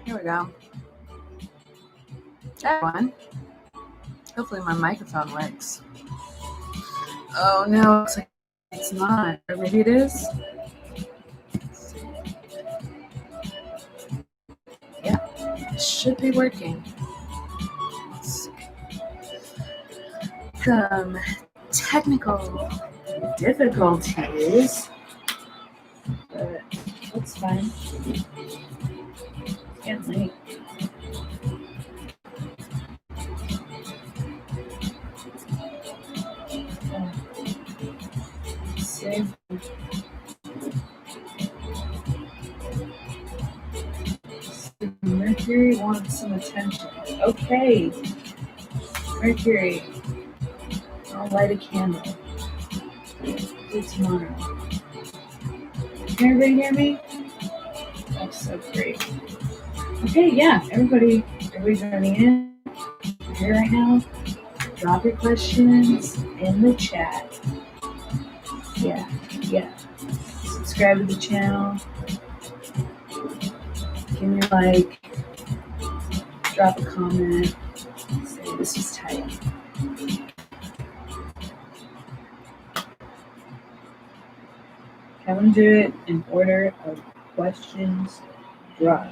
Here we go. Everyone. Hopefully my microphone works. Oh no, it's like it's not. Or maybe it is. Yeah, it should be working. Let's see. Some technical difficulties. But that's fine. Can't wait. Save. Mercury wants some attention. Okay. Mercury, I'll light a candle. Do tomorrow. Can everybody hear me? That's so great. Okay, yeah, everybody's running in. You're here right now. Drop your questions in the chat. Yeah. Subscribe to the channel. Give me a like. Drop a comment. Say this is tight. I'm going to do it in order of questions. Drop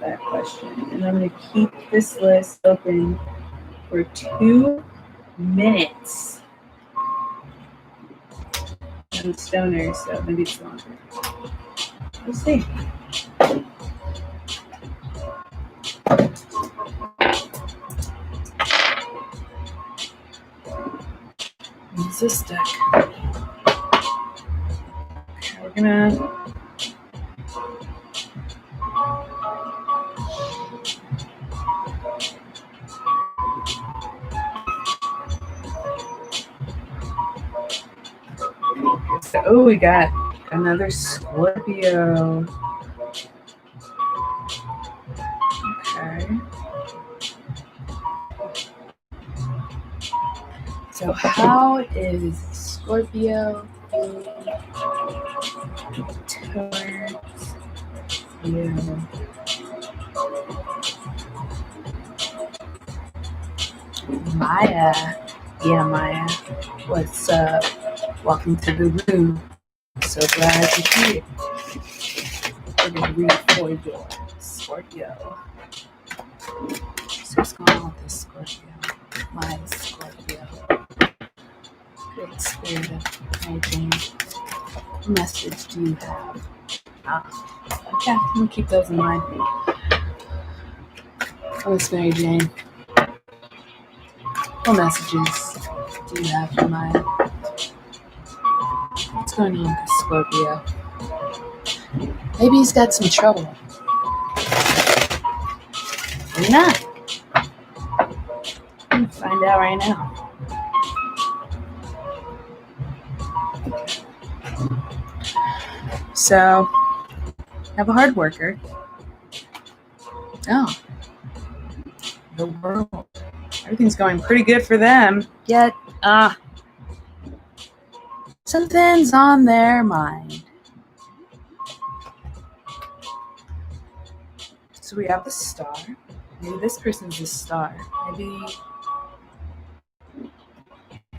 that question. And I'm going to keep this list open for 2 minutes. I'm a stoner, so maybe it's longer. We'll see. Use this deck. Okay, we're gonna oh, we got another Scorpio. Okay. So how is Scorpio towards you? Maya. Yeah, Maya. What's up? Welcome to the room. So glad you're here. We're going to read for your Scorpio. So what's going on with this Scorpio? My Scorpio. Great spirit of Mary Jane. What message do you have? Okay, I'm going to keep those in mind. Oh, it's Mary Jane. What messages do you have for Maya? What's going on with Scorpio? Maybe he's got some trouble. Maybe not. I'm going to find out right now. So, I have a hard worker. Oh. The world. Everything's going pretty good for them. Yet, something's on their mind. So we have the star. Maybe this person's the star.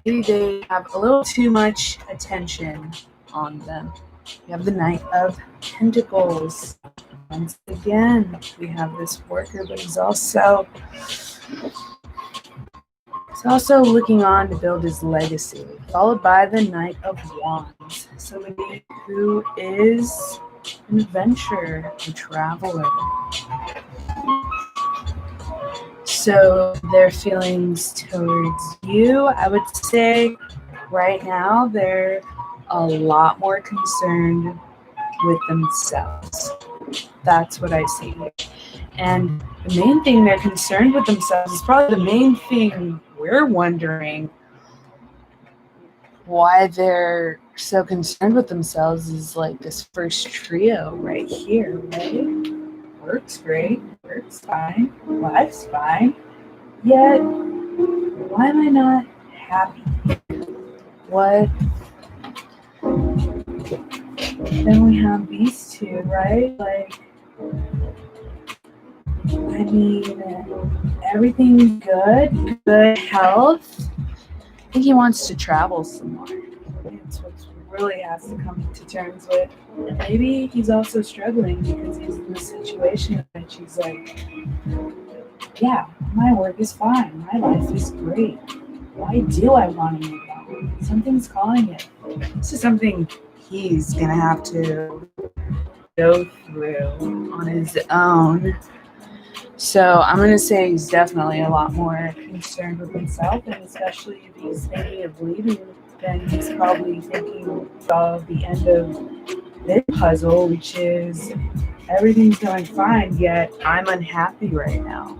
Maybe they have a little too much attention on them. We have the Knight of Pentacles. Once again, we have this worker, but he's also looking on to build his legacy, followed by the Knight of Wands. Somebody who is an adventurer, a traveler. So their feelings towards you, I would say right now they're a lot more concerned with themselves. That's what I see here. And the main thing they're concerned with themselves is probably the main thing we're wondering why they're so concerned with themselves is like this first trio right here, right? Work's great, work's fine, life's fine. Yet, why am I not happy? What? Then we have these two, right? Like, I mean, everything's good health. I think he wants to travel some more. It's what really has to come to terms with. And maybe he's also struggling because he's in a situation that she's like, yeah, my work is fine. My life is great. Why do I want to move on? Something's calling it. This is something he's going to have to go through on his own. So I'm going to say he's definitely a lot more concerned with himself, and especially if he's thinking of leaving, then he's probably thinking of the end of this puzzle, which is everything's going fine, yet I'm unhappy right now.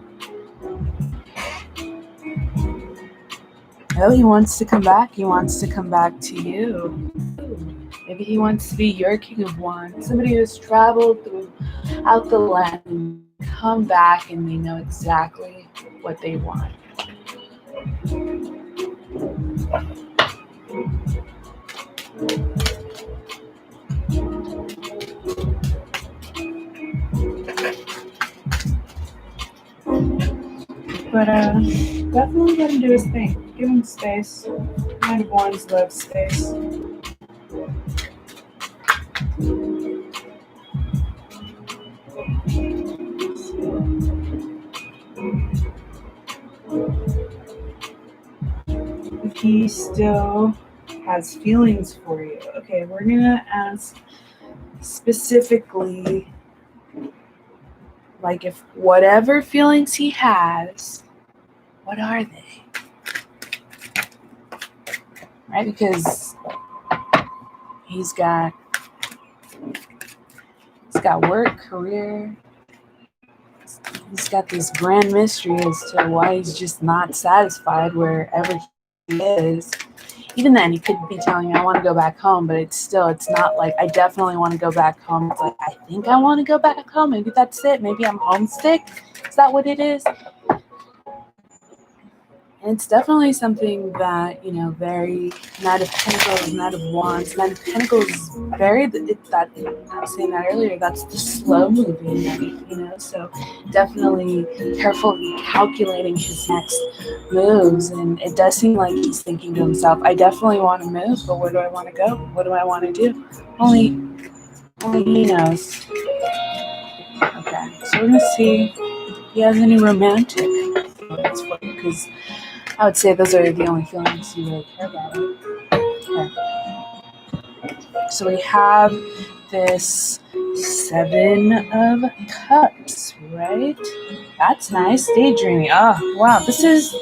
Oh, he wants to come back. He wants to come back to you. Maybe he wants to be your king of wands, somebody who's traveled throughout the land and come back and they know exactly what they want. But definitely let him do his thing. Give him space. Kind of wands love space. If he still has feelings for you, okay, we're gonna ask specifically, like, if whatever feelings he has, what are they? Right? Because he's got work, career. He's got this grand mystery as to why he's just not satisfied wherever he is. Even then, he could be telling you, I want to go back home, but it's not like, I definitely want to go back home. It's like, I think I want to go back home. Maybe that's it. Maybe I'm homesick. Is that what it is? And it's definitely something that, very Knight of Pentacles, Knight of Wands. Knight of Pentacles, I was saying that earlier, that's the slow moving Knight, so definitely careful calculating his next moves. And it does seem like he's thinking to himself, I definitely want to move, but where do I want to go? What do I want to do? Only he knows. Okay, so we're going to see if he has any romantic feelings for you, because I would say those are the only feelings you really care about. Okay. So we have this 7 of Cups, right? That's nice. Daydreaming. Oh, wow. This is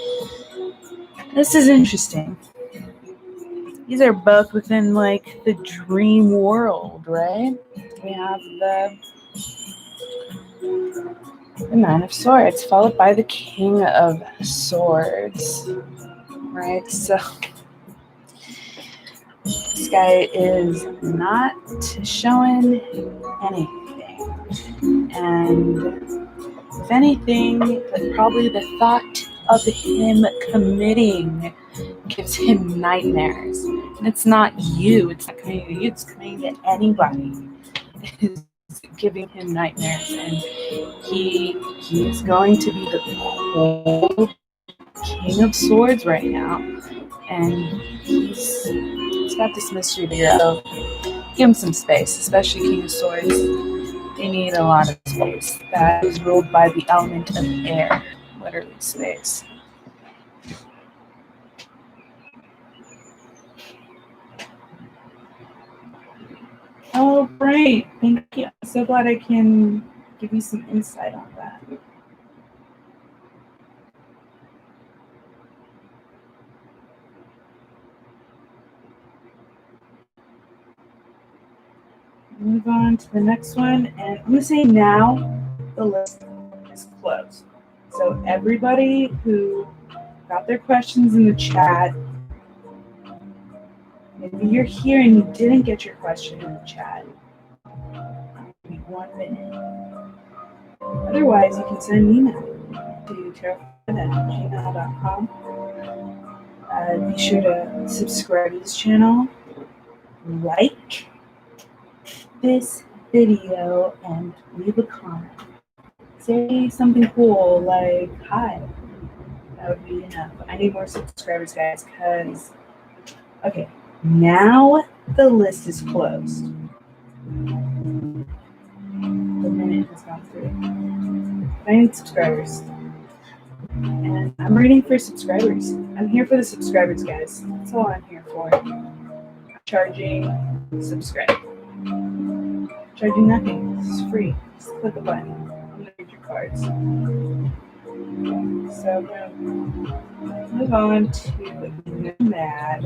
interesting. These are both within, like, the dream world, right? We have the 9 of Swords, followed by the King of Swords, right? So this guy is not showing anything. And if anything, probably the thought of him committing gives him nightmares. And it's not you. It's not coming to you. It's coming to anybody. It's giving him nightmares. And he is going to be the cold King of Swords right now. And he's got this mystery there. So give him some space, especially King of Swords. They need a lot of space. That is ruled by the element of air, literally space. Oh, great. Thank you. I'm so glad I can give you some insight on that. Move on to the next one. And I'm going to say now the list is closed. So everybody who got their questions in the chat, maybe you're here and you didn't get your question in the chat, give me 1 minute. Otherwise, you can send an email to tarotfriendslive@gmail.com. Be sure to subscribe to this channel, like this video, and leave a comment. say something cool like hi. That would be enough. I need more subscribers, guys, because, okay, now the list is closed. The minute has gone through. I need subscribers. And I'm reading for subscribers. I'm here for the subscribers, guys. That's all I'm here for. Charging, subscribe. Charging nothing. This is free. Just click a button. I'm going to read your cards. So I'm going to move on to Nomad.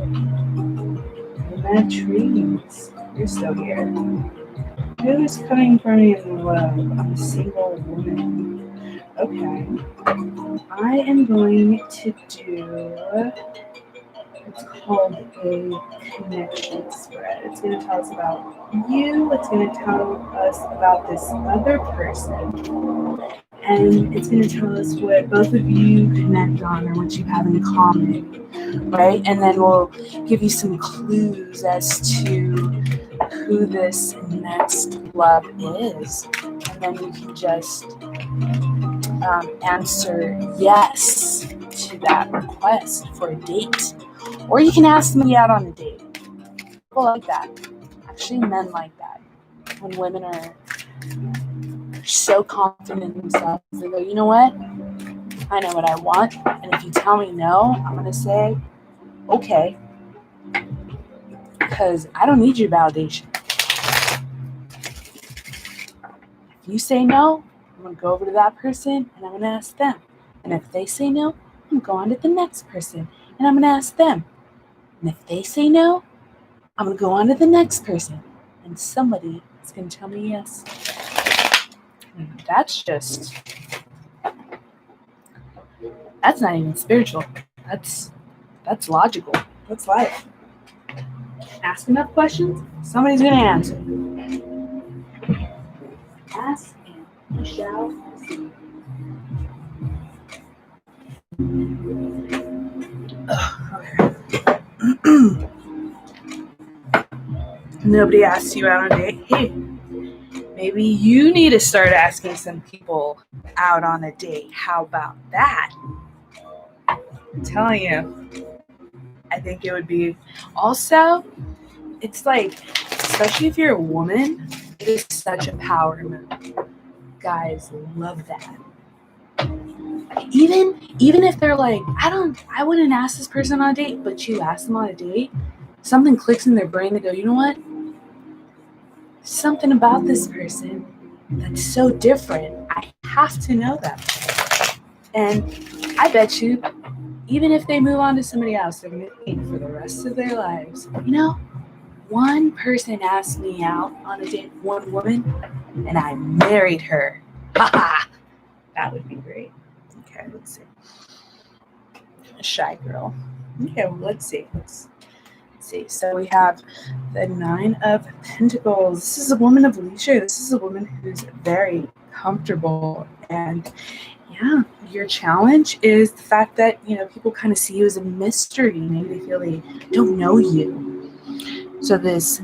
Nomad Trees. You're still here. Who is coming for me in love? I'm a single woman. Okay. I am going to do, it's called a connection spread. It's going to tell us about you. It's going to tell us about this other person. And it's going to tell us what both of you connect on or what you have in common, right? And then we'll give you some clues as to who this next love is. And then you can just answer yes to that request for a date. Or you can ask me out on a date. People like that. Actually, men like that. When women are so confident in themselves, they go, you know what? I know what I want. And if you tell me no, I'm going to say, okay. Because I don't need your validation. If you say no, I'm going to go over to that person and I'm going to ask them. And if they say no, I'm going to go on to the next person and I'm going to ask them. And if they say no, I'm going to go on to the next person. And somebody is going to tell me yes. And that's not even spiritual. That's logical. That's life. Ask enough questions, somebody's going to answer. Ask and you shall receive. Okay. Nobody asked you out on a date. Hey, maybe you need to start asking some people out on a date. How about that? I'm telling you, I think it would be. Also, it's like, especially if you're a woman, it is such a power move. Guys love that. Even if they're like, I wouldn't ask this person on a date, but you ask them on a date, something clicks in their brain. They go, you know what? Something about this person that's so different. I have to know them. And I bet you, even if they move on to somebody else, they're going to think for the rest of their lives, you know, one person asked me out on a date, one woman, and I married her. Ha! That would be great. Okay, let's see. A shy girl. Okay, well, let's see. Let's see. So we have the 9 of Pentacles. This is a woman of leisure. This is a woman who's very comfortable. And yeah, your challenge is the fact that, you know, people kind of see you as a mystery. Maybe they feel they don't know you. So this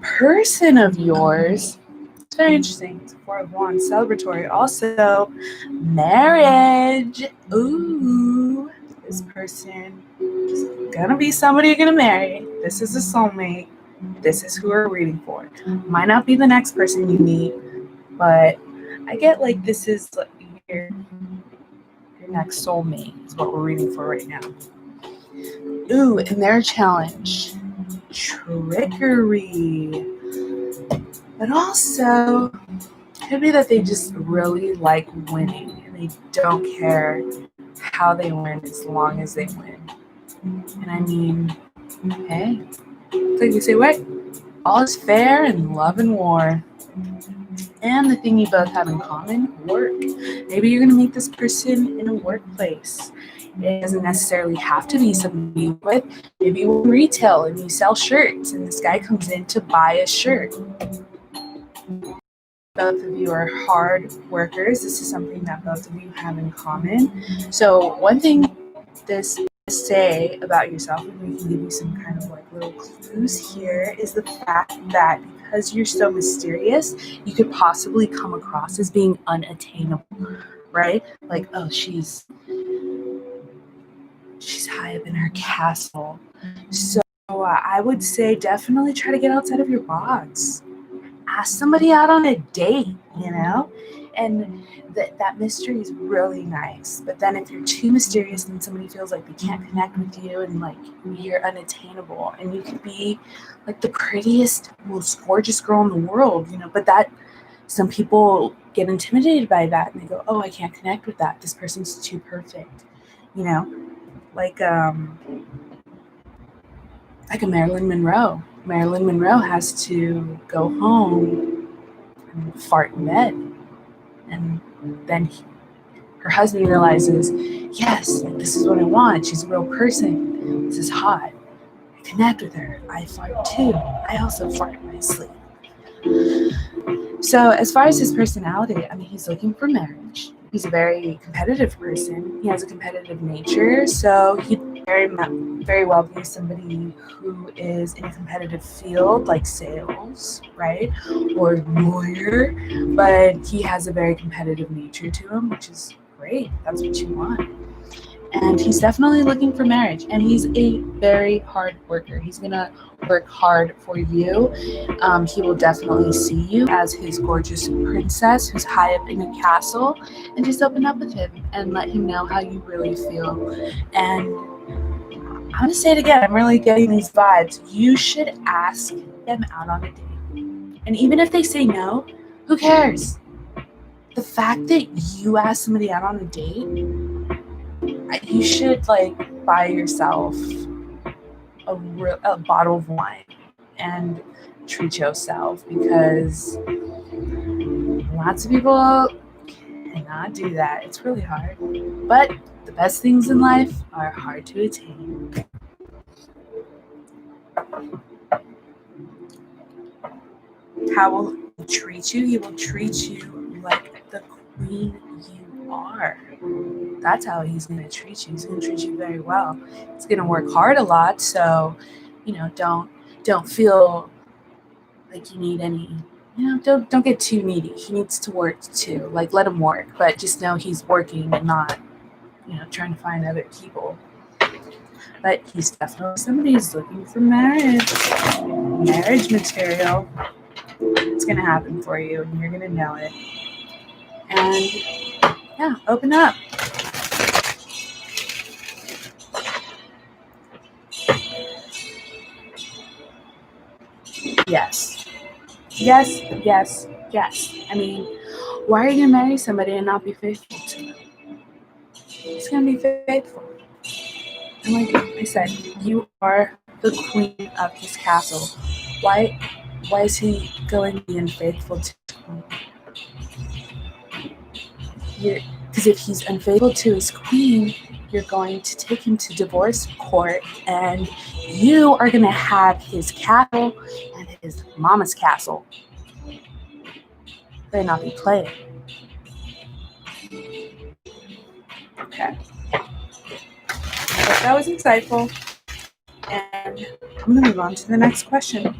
person of yours, it's very interesting. It's a 4 of Wands, celebratory. Also, marriage. Ooh, this person is gonna be somebody you're gonna marry. This is a soulmate. This is who we're reading for. Might not be the next person you meet, but I get like this is like your next soulmate is what we're reading for right now. Ooh, and their challenge, trickery. But also, it could be that they just really like winning and they don't care how they win as long as they win. And I mean, hey, it's like you say, wait, all is fair in love and war. And the thing you both have in common, work. Maybe you're going to meet this person in a workplace. It doesn't necessarily have to be something you with. Maybe you're in retail and you sell shirts and this guy comes in to buy a shirt. Both of you are hard workers. This is something that both of you have in common. So one thing this say about yourself, and we can give you some kind of like little clues here, is the fact that because you're so mysterious, you could possibly come across as being unattainable, right? Like, oh, she's high up in her castle. So I would say definitely try to get outside of your box. Ask somebody out on a date, and that mystery is really nice. But then if you're too mysterious and somebody feels like they can't connect with you and like you're unattainable, and you could be like the prettiest, most gorgeous girl in the world, but that some people get intimidated by that and they go, oh, I can't connect with that. This person's too perfect, like a Marilyn Monroe. Marilyn Monroe has to go home and fart in bed. And then her husband realizes, yes, this is what I want. She's a real person. This is hot. I connect with her. I fart too. I also fart in my sleep. So as far as his personality, he's looking for marriage. He's a very competitive person. He has a competitive nature. So he'd very well be somebody who is in a competitive field like sales, right? Or lawyer. But he has a very competitive nature to him, which is great. That's what you want. And he's definitely looking for marriage. And he's a very hard worker. He's going to work hard for you. He will definitely see you as his gorgeous princess who's high up in a castle, and just open up with him and let him know how you really feel. And I'm going to say it again. I'm really getting these vibes. You should ask them out on a date. And even if they say no, who cares? The fact that you ask somebody out on a date, you should buy yourself a bottle of wine and treat yourself, because lots of people cannot do that. It's really hard. But the best things in life are hard to attain. How will he treat you? He will treat you like the queen you are. That's how he's going to treat you. He's going to treat you very well. He's going to work hard a lot, so don't feel like you need any. Don't get too needy. He needs to work too. Let him work, but just know he's working and not, trying to find other people. But he's definitely somebody who's looking for marriage material. It's going to happen for you, and you're going to know it. And yeah, open up. Yes. Why are you going to marry somebody and not be faithful to them? He's going to be faithful. And like I said, you are the queen of his castle. Why is he going to be unfaithful to you? Because if he's unfaithful to his queen, you're going to take him to divorce court, and you are going to have his castle and his mama's castle. Better not be playing. Okay. I hope that was insightful. And I'm going to move on to the next question.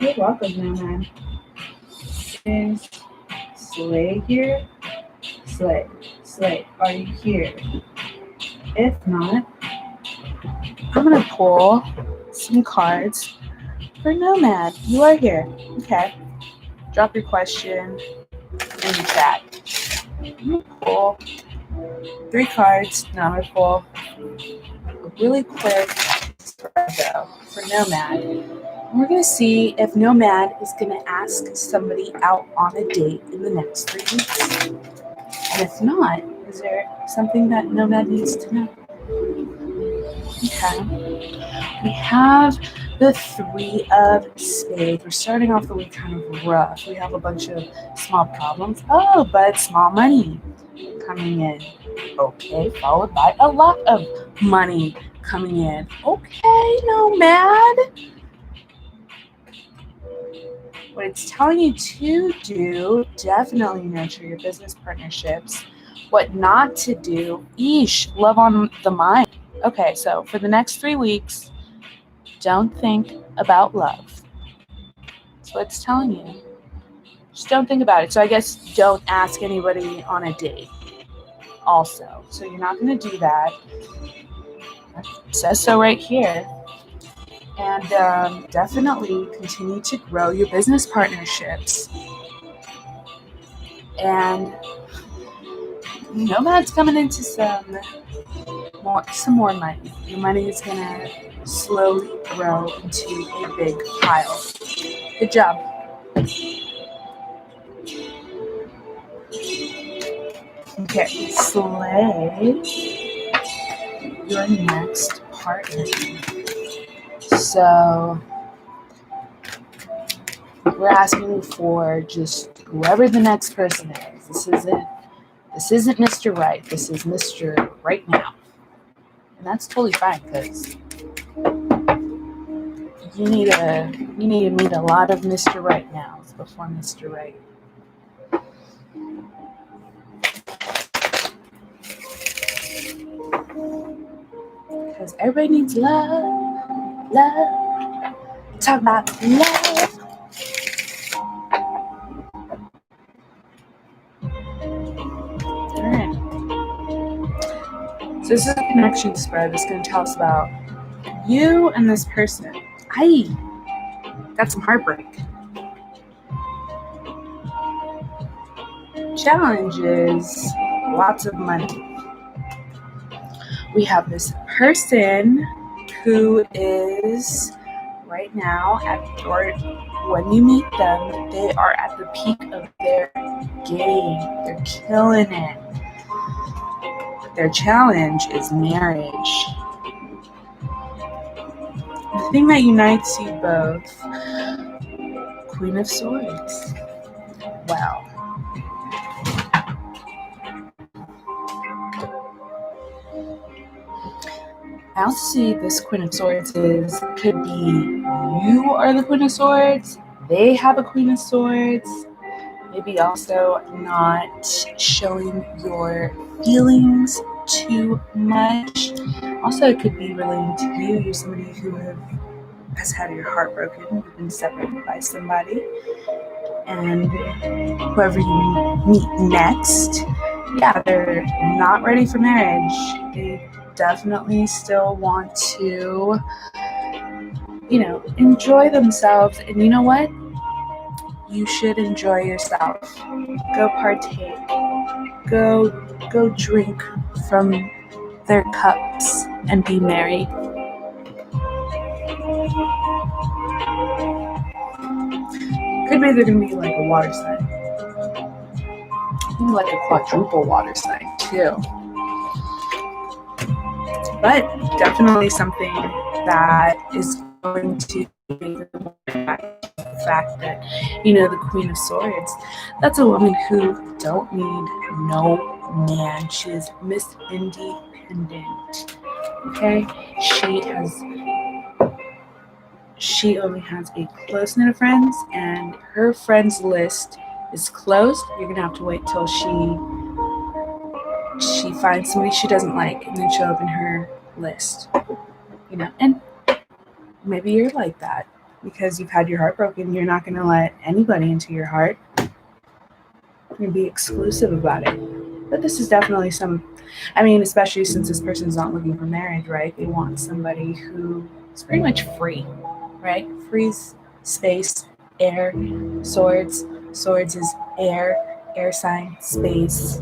You're welcome, man. Is Slay here? Slay, are you here? If not, I'm going to pull some cards for Nomad. You are here. Okay. Drop your question in the chat. I'm going to pull 3 cards. Now I'm going to pull a really quick spread for Nomad. And we're going to see if Nomad is going to ask somebody out on a date in the next 3 weeks. And if not, is there something that Nomad needs to know? Okay. We have the 3 of Spades. We're starting off the week kind of rough. We have a bunch of small problems. Oh, but small money coming in. Okay, followed by a lot of money coming in. Okay, Nomad. What it's telling you to do, definitely nurture your business partnerships. What not to do, love on the mind. Okay, so for the next 3 weeks, don't think about love. That's what it's telling you. Just don't think about it. So I guess don't ask anybody on a date also. So you're not going to do that. It says so right here. And definitely continue to grow your business partnerships. And Nomad's coming into some more money. Your money is going to slowly grow into a big pile. Good job. Okay, slay your next partner. So we're asking for just whoever the next person is. This isn't Mr. Right. This is Mr. Right Now. And that's totally fine because you need to meet a lot of Mr. Right Nows before Mr. Right. Because everybody needs love. Talk about love. Alright. So this is a connection spread that's going to tell us about you and this person. I got some heartbreak. Challenge is lots of money. We have this person who is right now or when you meet them, they are at the peak of their game. They're killing it. Their challenge is marriage. The thing that unites you both, Queen of Swords. Wow. I also see this Queen of Swords could be you are the Queen of Swords, they have a Queen of Swords, maybe also not showing your feelings too much. Also, it could be relating to you. You're somebody who has had your heart broken, you've been separated by somebody, and whoever you meet next, they're not ready for marriage. They definitely still want to, enjoy themselves. And you know what? You should enjoy yourself. Go partake. Go drink from their cups and be merry. Could be they're going to be like a water sign. Maybe like a quadruple water sign too. But definitely something that is going to be the fact that, the Queen of Swords, that's a woman who don't need no man. She is Miss Independent. Okay? She only has a close knit of friends, and her friends list is closed. You're gonna have to wait till she finds somebody she doesn't like, and then she'll open her list. And maybe you're like that because you've had your heart broken. You're not gonna let anybody into your heart. You're gonna be exclusive about it. But this is definitely especially since this person's not looking for marriage, right? They want somebody who is pretty much free, right? Free space, air, swords. Swords is air sign, space,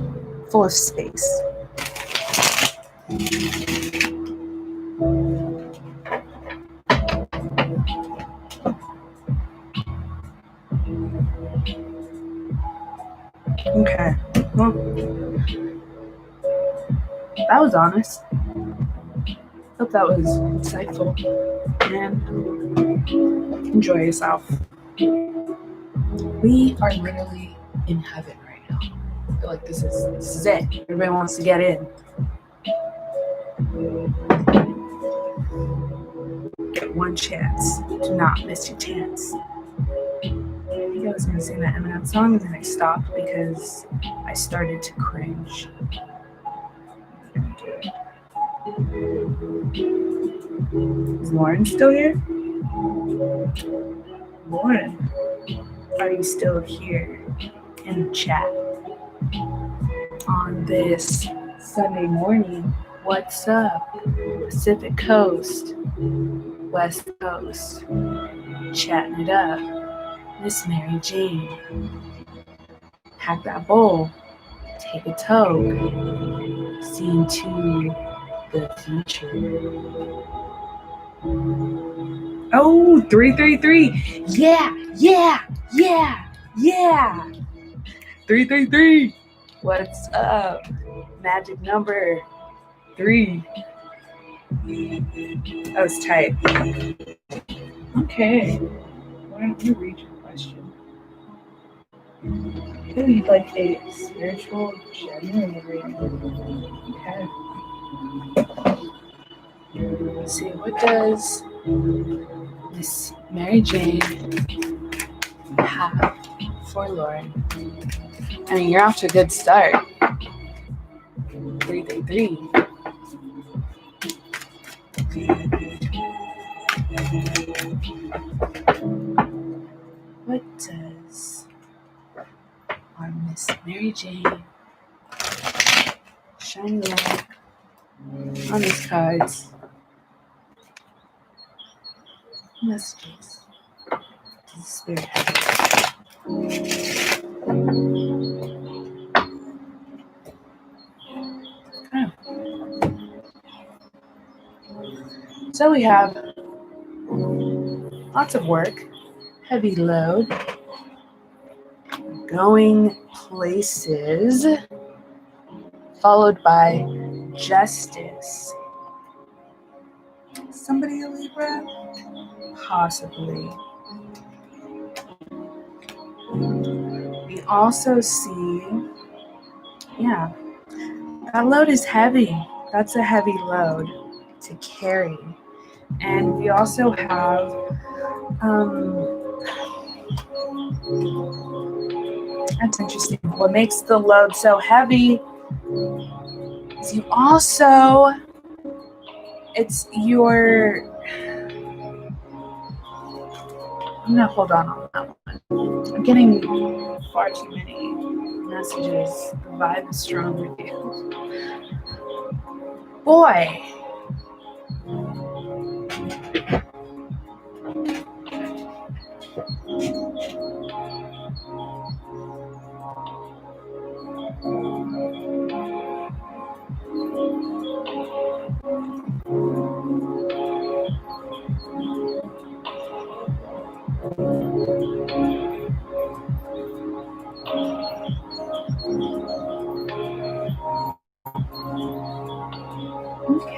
full of space. Okay, well, that was honest. Hope that was insightful. And enjoy yourself. We are literally in heaven right now. I feel like this is it. Everybody wants to get in. Get one chance. Do not miss your chance. think I was going to sing that Eminem song, and then I stopped because I started to cringe. Is Lauren still here? Lauren, are you still here in the chat on this Sunday morning? What's up? Pacific Coast, West Coast, chatting it up. Miss Mary Jane, hack that bowl, take a toke, see into the future. Oh, 333. Yeah. 333. What's up? Magic number 3. That was tight. Okay. Why don't you read your question? Maybe like a spiritual genuine reading. Okay. Let's see, what does Miss Mary Jane have for Lauren? I mean, you're off to a good start. 333. What does our Miss Mary Jane shine light on these cards? Messages to the spirit have. Okay. So we have lots of work, heavy load, going places, followed by justice. Somebody a Libra? Possibly. We also see, that load is heavy. That's a heavy load to carry. And we also have, that's interesting. What makes the load so heavy is you also, it's your, I'm going to hold on that one. I'm getting far too many messages. The vibe is strong with you. Boy.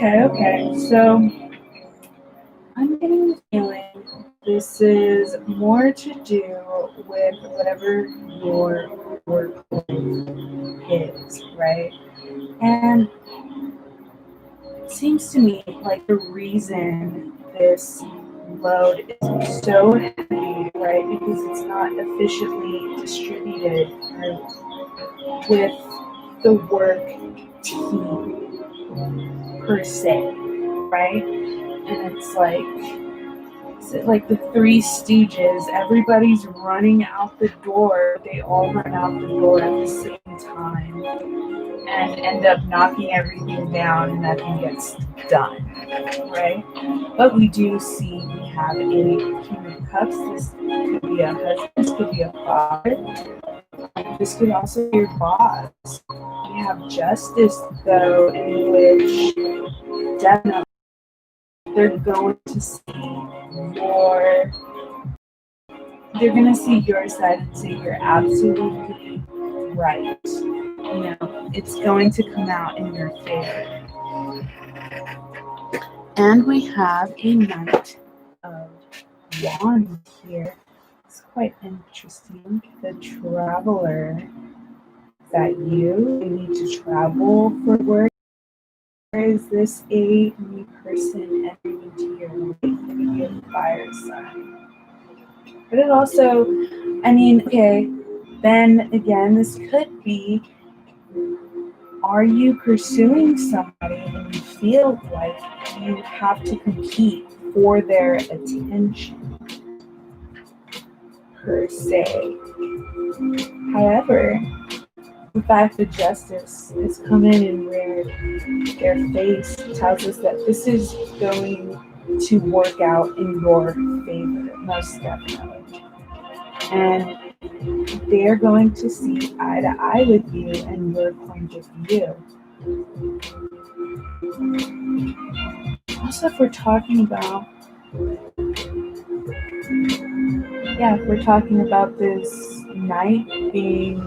Okay. So I'm getting the feeling this is more to do with whatever your workload is, right? And it seems to me like the reason this load is so heavy, right, because it's not efficiently distributed with the work team per se, right? And it's like the Three Stooges. Everybody's running out the door. They all run out the door at the same time and end up knocking everything down and nothing gets done, right? But we do see we have a King of Cups. This could be a husband. This could be a father. This could also be your boss. We have Justice, though, in which definitely they're going to see your side and say you're absolutely right. You know, it's going to come out in your favor. And we have a Knight of Wands here. It's quite interesting. The Traveler. Is that you? You need to travel for work? Or is this a new person entering into your life? Maybe a fire sign. But it also I mean, okay, then again, this could be, are you pursuing somebody and you feel like you have to compete for their attention, per se? However, the fact that justice has come in and reared their face tells us that this is going to work out in your favor, most definitely. And they're going to see eye to eye with you and your point of view. Also, if we're talking about, if we're talking about this knight being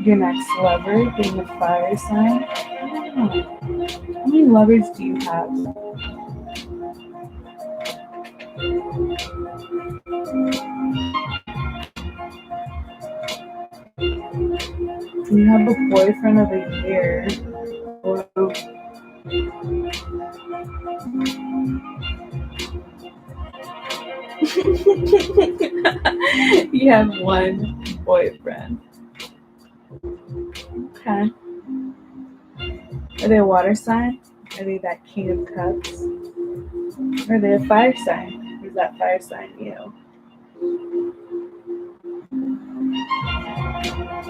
your next lover, being a fire sign, I don't know. How many lovers do you have? You have a boyfriend of a year. Or you have one boyfriend. Okay. Are they a water sign? Are they that king of cups? Or are they a fire sign? Or is that fire sign you?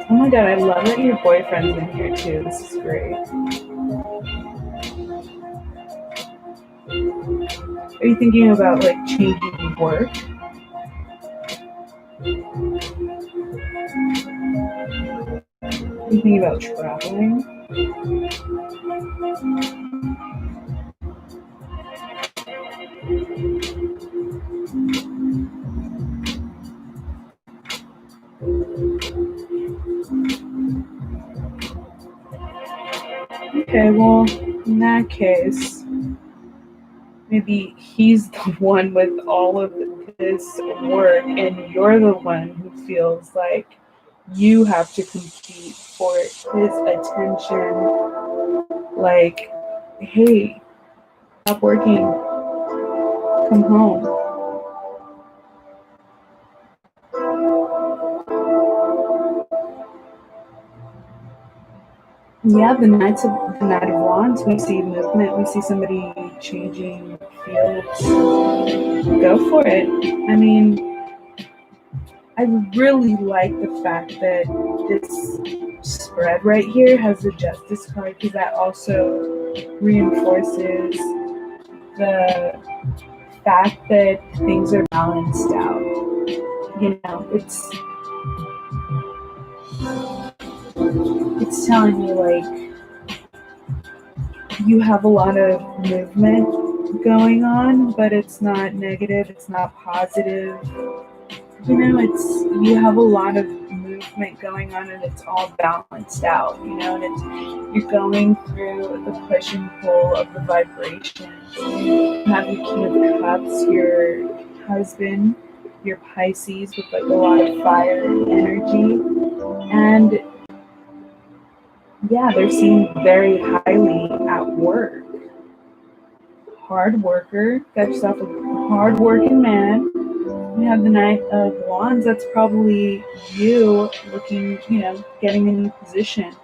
Oh my god, I love that your boyfriend's in here too. This is great. Are you thinking about like changing work? Are you thinking about traveling? Okay, well, in that case, maybe he's the one with all of this work and you're the one who feels like you have to compete for his attention. Like, hey, stop working, come home. Yeah, the Knight of Wands, we see movement, we see somebody changing fields. Go for it. I mean, I really like the fact that this spread right here has the Justice card, because that also reinforces the fact that things are balanced out. You know, it's telling you like you have a lot of movement going on, but it's not negative, it's not positive. You know, you have a lot of movement going on and it's all balanced out, you know, and you're going through the push and pull of the vibration. You have your King of Cups, your husband, your Pisces with like a lot of fire energy, and yeah, they're seen very highly at work. Hard worker, got yourself a hard working man. You have the Knight of Wands, that's probably you looking, you know, getting a new position.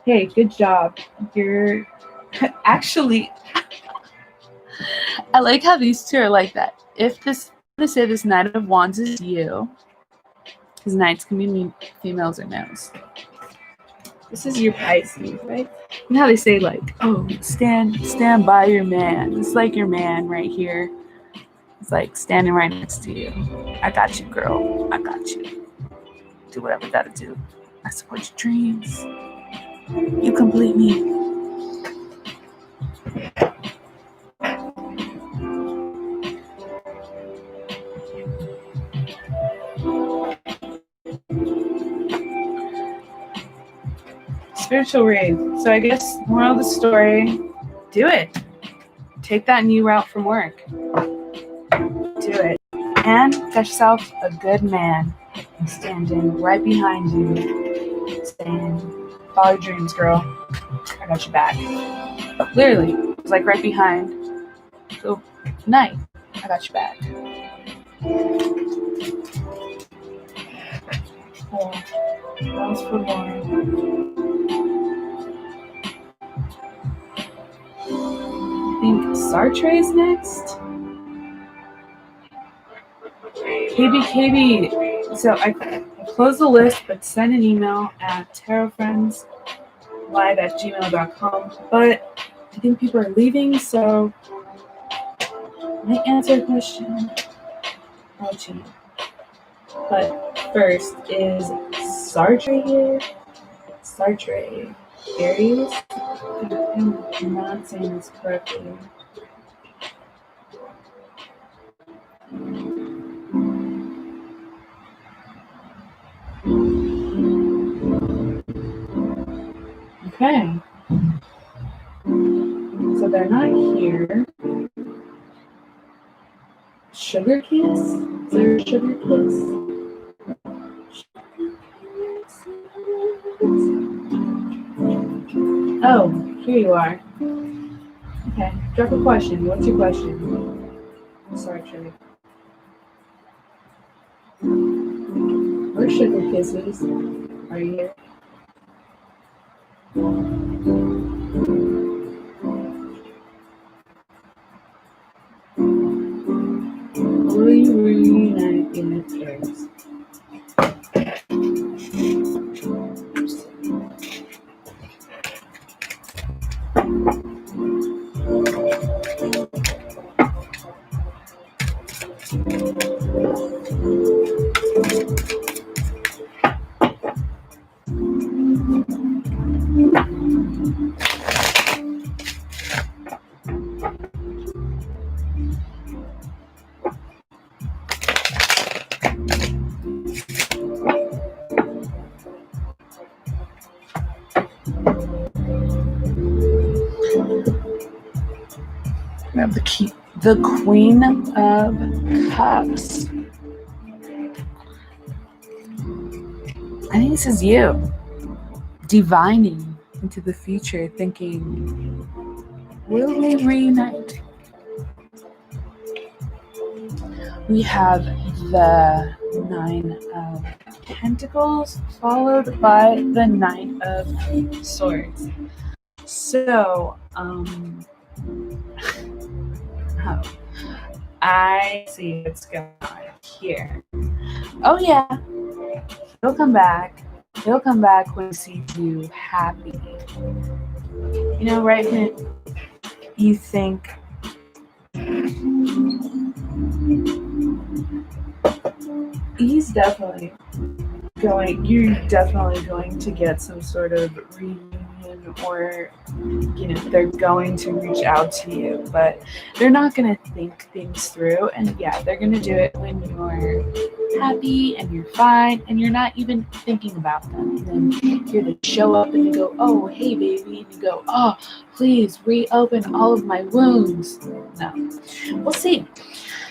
Hey, good job. You're actually, I like how these two are like that. If this, let's say this Knight of Wands is you, because knights can be females or males. This is your Pisces, right? You know how they say like, oh, stand by your man. It's like your man right here. It's like standing right next to you. I got you, girl. I got you. Do whatever you gotta do. I support your dreams. You complete me. Spiritual read. So I guess moral of the story, do it. Take that new route from work. Do it. And get yourself a good man standing right behind you, saying, follow your dreams, girl. I got your back. Literally, it was like right behind. So, night, I got your back. Cool. That was for Lauren. I think Sartre's next. KB. So I closed the list, but send an email at tarotfriendslive@gmail.com. But I think people are leaving, so I might answer a question. Oh, gee. But first, is Sartre here? Sartre. Aries? I'm not saying this correctly. Okay. So they're not here. Sugar kiss? Is there a sugar kiss? Oh, here you are. Okay, drop a question. What's your question? Sorry, Trey. Where's sugar kisses? Are you here? Will you reunite in the tears? We have the Queen of Cups. I think this is you. Divining into the future, thinking, will we reunite? We have the Nine of Pentacles followed by the Knight of Swords. So, I see what's going on here. Oh yeah, he'll come back. He'll come back when he sees you happy. You know, right when you think he's definitely going, you're definitely going to get some sort of reunion, or you know, they're going to reach out to you, but they're not going to think things through. And yeah, they're going to do it when you're happy and you're fine and you're not even thinking about them. And then you're to show up and you go, oh hey baby, and you go, oh please reopen all of my wounds. No, we'll see.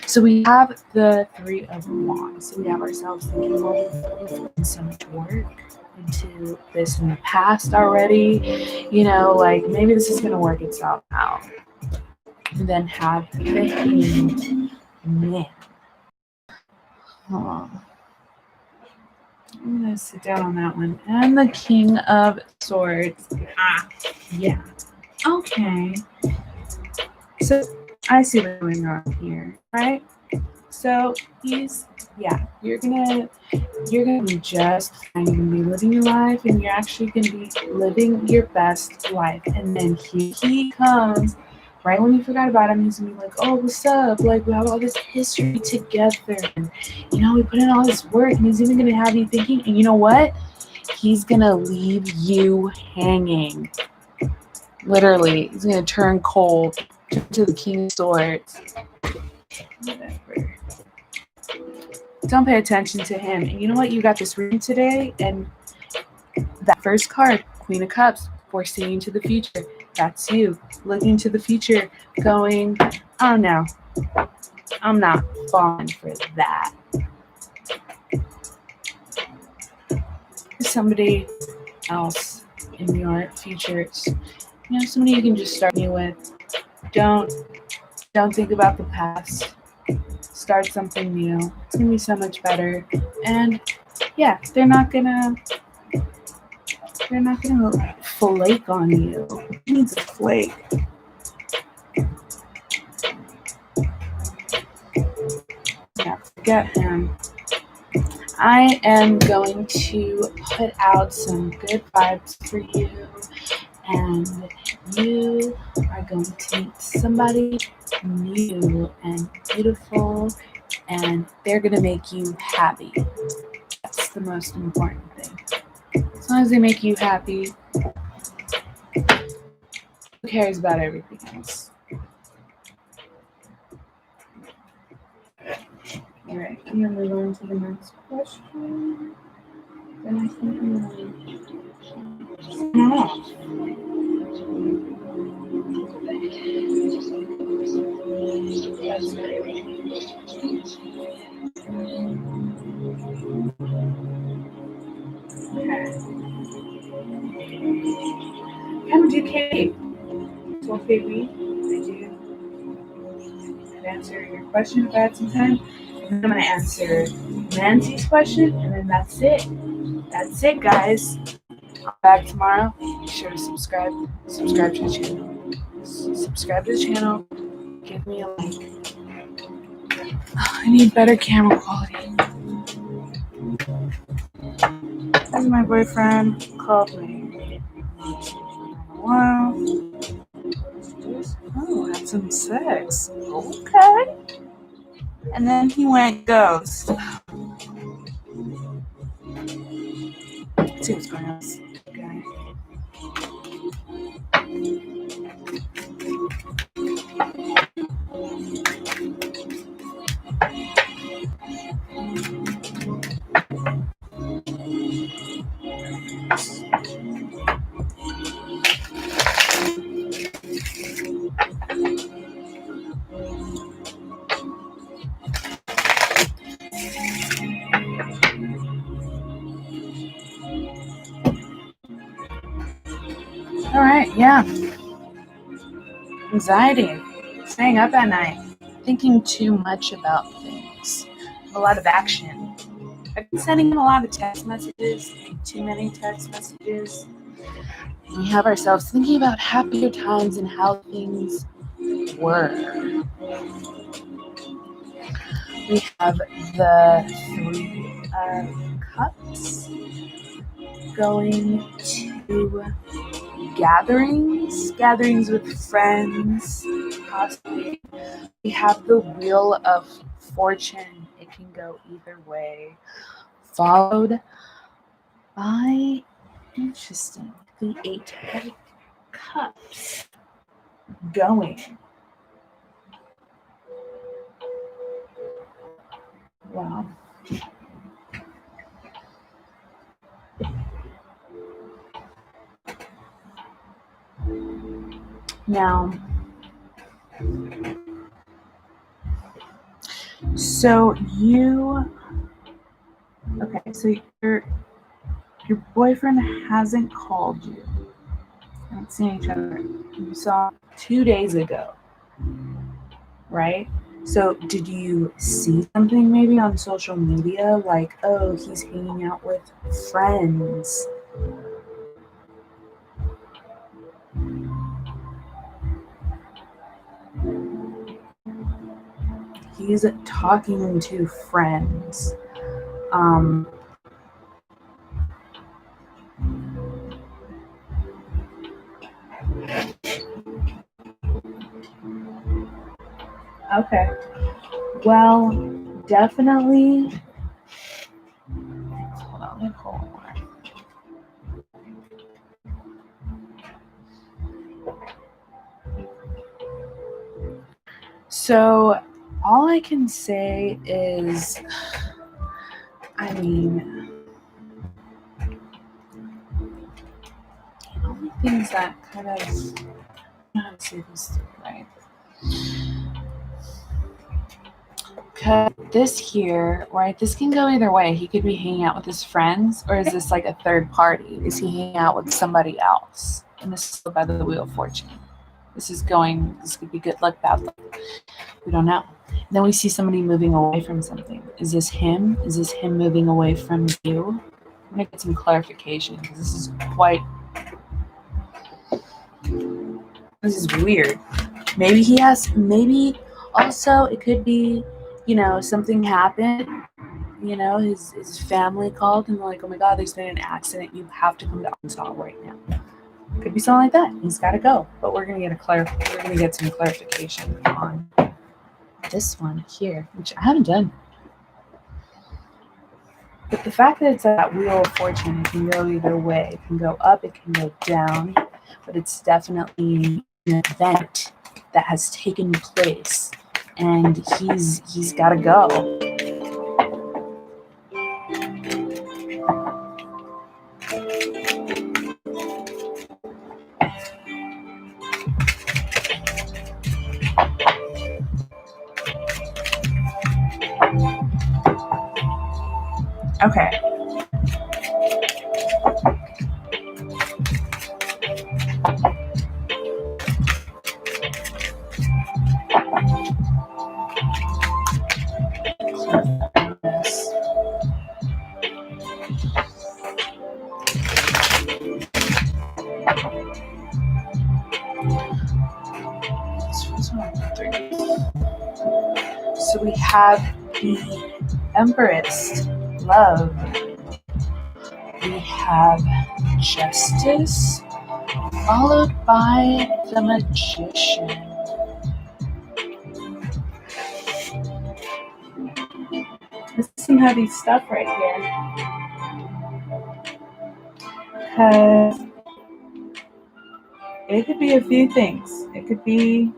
So we have the Three of Wands. So we have ourselves thinking, well, we've done so much work into this in the past already. You know, like maybe this is going to work itself out. And then have the Hanged Man. I'm going to sit down on that one. And the King of Swords. Yeah. Okay. So I see what's going on here, right? So he's, yeah, you're gonna be just fine. You're gonna be living your life, and you're actually gonna be living your best life. And then he comes right when you forgot about him. He's gonna be like, oh, what's up? Like, we have all this history together, and you know, we put in all this work, and he's even gonna have you thinking. And you know what? He's gonna leave you hanging. Literally, he's gonna turn cold to the King of Swords. Whatever. Don't pay attention to him. And you know what? You got this reading today, and that first card, Queen of Cups, foreseeing to the future. That's you looking to the future, going, oh no, I'm not falling for that. Somebody else in your future, you know, somebody you can just start me with. Don't think about the past. Start something new. It's gonna be so much better. And yeah, they're not gonna flake on you. Who needs a flake? Yeah, forget him. I am going to put out some good vibes for you, and you are going to meet somebody new and beautiful, and they're going to make you happy. That's the most important thing. As long as they make you happy, who cares about everything else? All right, I'm going to move on to the next question. Then I think I'm going How do Kate? So, okay, I do answer your question if I had some time. And then I'm going to answer Nancy's question, and then that's it. That's it, guys. I'm back tomorrow. Be sure to subscribe to the channel. Subscribe to the channel. Give me a like. I need better camera quality. This is my boyfriend called me. Wow. Oh, had some sex. Okay. And then he went ghost. Let's see what's going on. Okay. All right, yeah. Anxiety. Staying up at night. Thinking too much about things. A lot of action. I've been sending him a lot of text messages. Too many text messages. We have ourselves thinking about happier times and how things were. We have the Three of Cups going to gatherings with friends, possibly. We have the Wheel of Fortune. It can go either way. Followed by, interesting, the Eight of Cups going. Wow. Now, so your boyfriend hasn't called you. Haven't seen each other. You saw 2 days ago, right? So did you see something maybe on social media like, oh, he's hanging out with friends? He's talking to friends. Okay. Well, definitely. Hold on. So, all I can say is, I mean, the only things that kind of, I don't know how to say this right. Because this here, right, this can go either way. He could be hanging out with his friends, or is this like a third party? Is he hanging out with somebody else? And this is by the Wheel of Fortune. This could be good luck, bad luck. We don't know. Then we see somebody moving away from something. Is this him? Is this him moving away from you? I'm going to get some clarification because this is weird. Maybe also it could be, something happened, his family called and they're like, oh my God, there's been an accident. You have to come to Arkansas right now. Could be something like that. He's got to go. But we're going to get some clarification on this one here, which I haven't done. But the fact that it's that Wheel of Fortune, it can go either way. It can go up, it can go down, but it's definitely an event that has taken place, and he's got to go. Okay. So we have the Empress, love. We have Justice, followed by the Magician. This is some heavy stuff right here. Because it could be a few things. It could be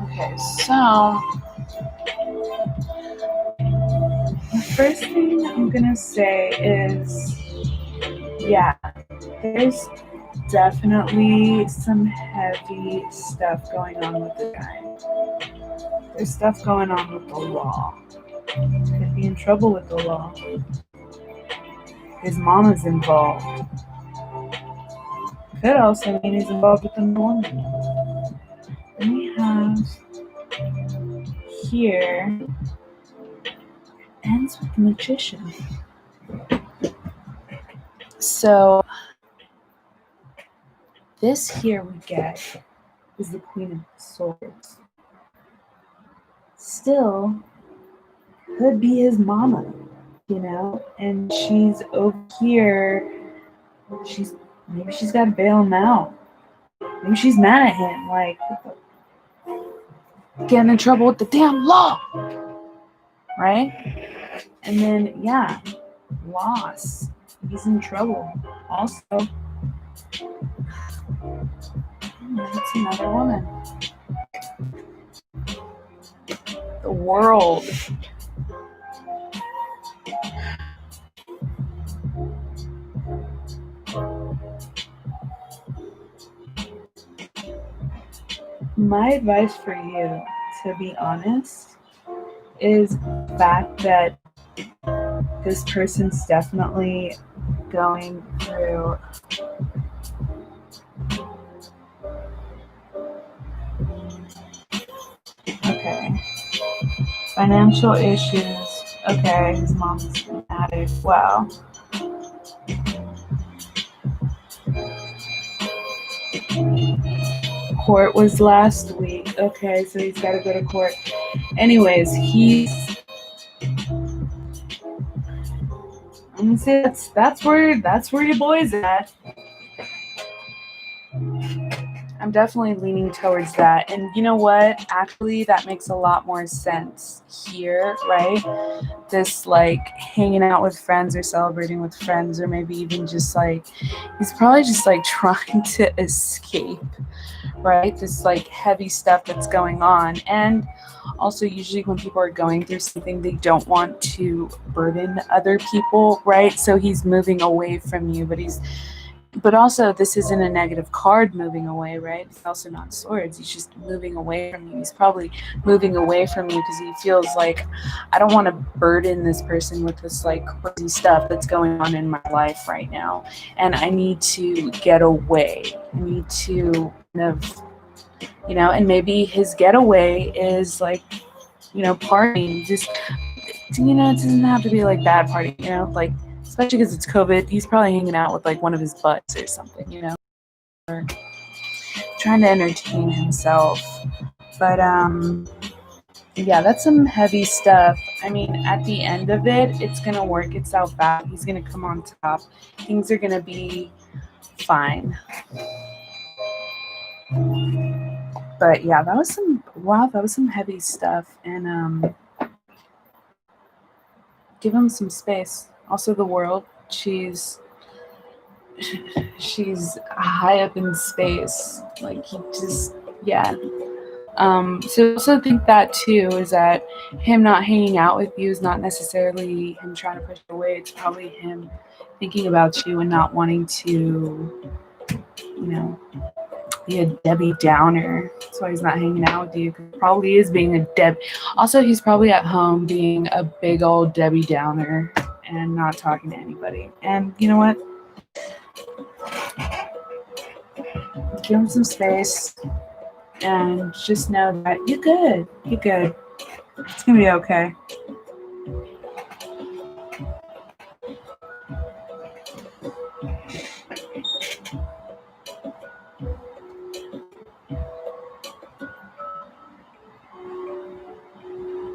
okay, so the first thing I'm gonna say is, there's definitely some heavy stuff going on with the guy. There's stuff going on with the law. Could be in trouble with the law. His mama's involved. Could also mean he's involved with the woman. Then we have here, ends with the Magician. So this here we get is the Queen of Swords. Still could be his mama, and she's over here. Maybe she's got to bail him out. Maybe she's mad at him, like getting in trouble with the damn law, right? And then loss. He's in trouble. Also, it's another woman. The World. My advice for you, to be honest, is the fact that this person's definitely going through financial issues. Okay, his mom's an addict. Wow. Court was last week. Okay, so he's got to go to court. Anyways, I'm gonna say that's where your boy's at. I'm definitely leaning towards that. And you know what? Actually, that makes a lot more sense here, right? This like hanging out with friends or celebrating with friends, or maybe even just like he's probably just like trying to escape, right? This like heavy stuff that's going on. And also, usually when people are going through something, they don't want to burden other people, right? So he's moving away from you, but also this isn't a negative card moving away, right? It's also not swords. He's just moving away from you. He's probably moving away from you because he feels like, I don't want to burden this person with this like crazy stuff that's going on in my life right now, and I need to get away. I need to kind of, and maybe his getaway is like, partying. Just, it doesn't have to be like bad party, like, especially because it's COVID. He's probably hanging out with like one of his butts or something, or trying to entertain himself. But yeah, that's some heavy stuff. I mean, at the end of it, it's gonna work itself out. He's gonna come on top. Things are gonna be fine. But yeah, that was some heavy stuff. And give him some space. Also, the world, she's high up in space. Like, he just, yeah. So I also think that too is that him not hanging out with you is not necessarily him trying to push you away. It's probably him thinking about you and not wanting to, be a Debbie Downer. That's why he's not hanging out with you. Because probably is being a Deb. Also, he's probably at home being a big old Debbie Downer and not talking to anybody. And you know what? Give him some space and just know that you're good. You're good. It's gonna be okay.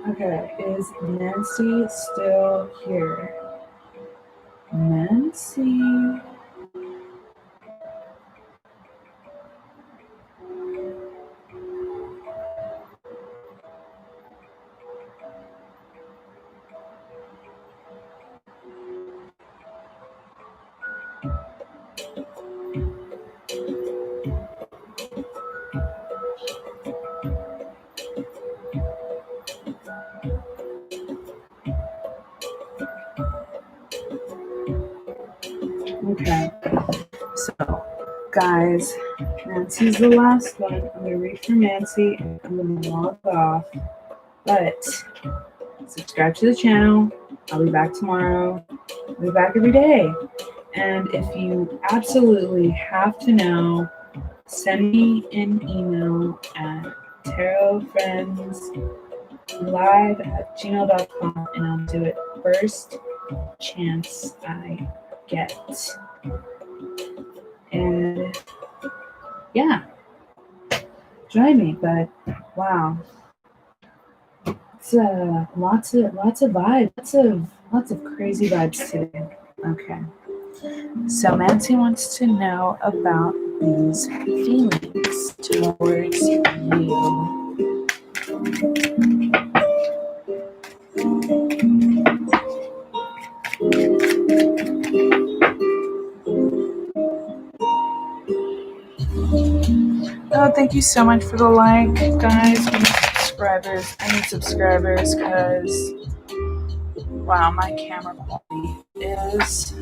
Okay, is Nancy still here? Nancy. Okay, so guys, Nancy's the last one. I'm gonna read for Nancy and I'm gonna log off. But subscribe to the channel. I'll be back tomorrow. I'll be back every day. And if you absolutely have to know, send me an email at tarotfriendslive@gmail.com and I'll do it first chance I get. And yeah, join me. But wow, it's lots of vibes, lots of crazy vibes today. Okay, so Nancy wants to know about these feelings towards you. Oh, thank you so much for the like, guys. I need subscribers because, wow, my camera quality is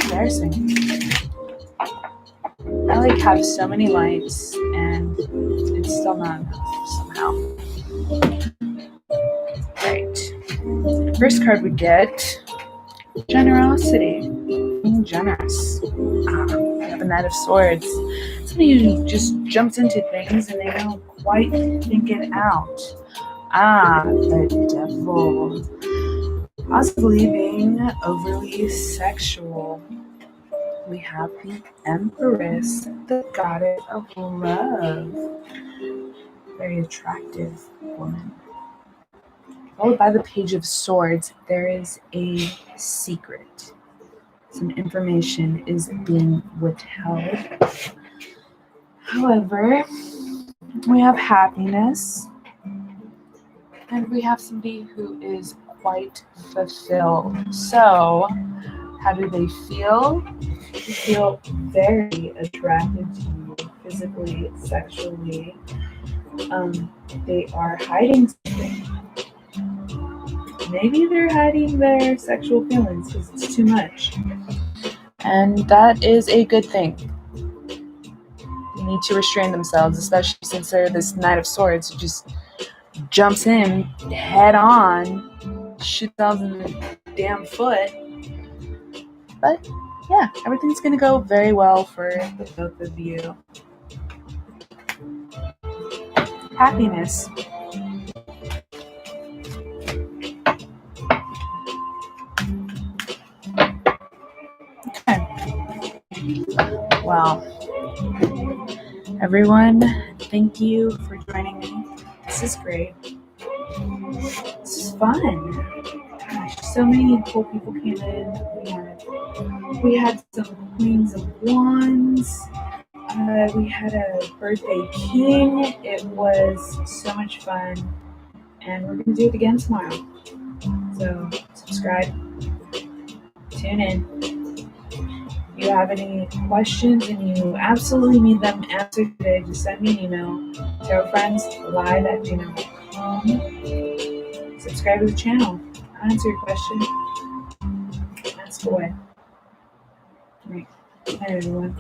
embarrassing. I like have so many lights and it's still not enough somehow. Right. First card we get, generosity. Being generous. We have a Knight of Swords. Somebody who just jumps into things and they don't quite think it out. The Devil. Possibly being overly sexual. We have the Empress, the goddess of love. Very attractive woman. Followed by the Page of Swords, there is a secret. some information is being withheld. However, we have happiness, and we have somebody who is quite fulfilled. So, how do they feel? They feel very attracted to you physically, sexually. They are hiding something. Maybe they're hiding their sexual feelings because it's too much. And that is a good thing. They need to restrain themselves, especially since they're this Knight of Swords who just jumps in head on, shoots out in the damn foot. But yeah, everything's gonna go very well for the both of you. Happiness. Okay. Well, everyone, thank you for joining me. This is great. This is fun. Gosh, so many cool people came in. We had some Queens of Wands. We had a birthday king. It was so much fun. And we're going to do it again tomorrow. So subscribe. Tune in. If you have any questions and you absolutely need them answered today, just send me an email. Tarotfriendslive@gmail.com. Subscribe to the channel. I'll answer your question. Ask away. All right. Bye, everyone.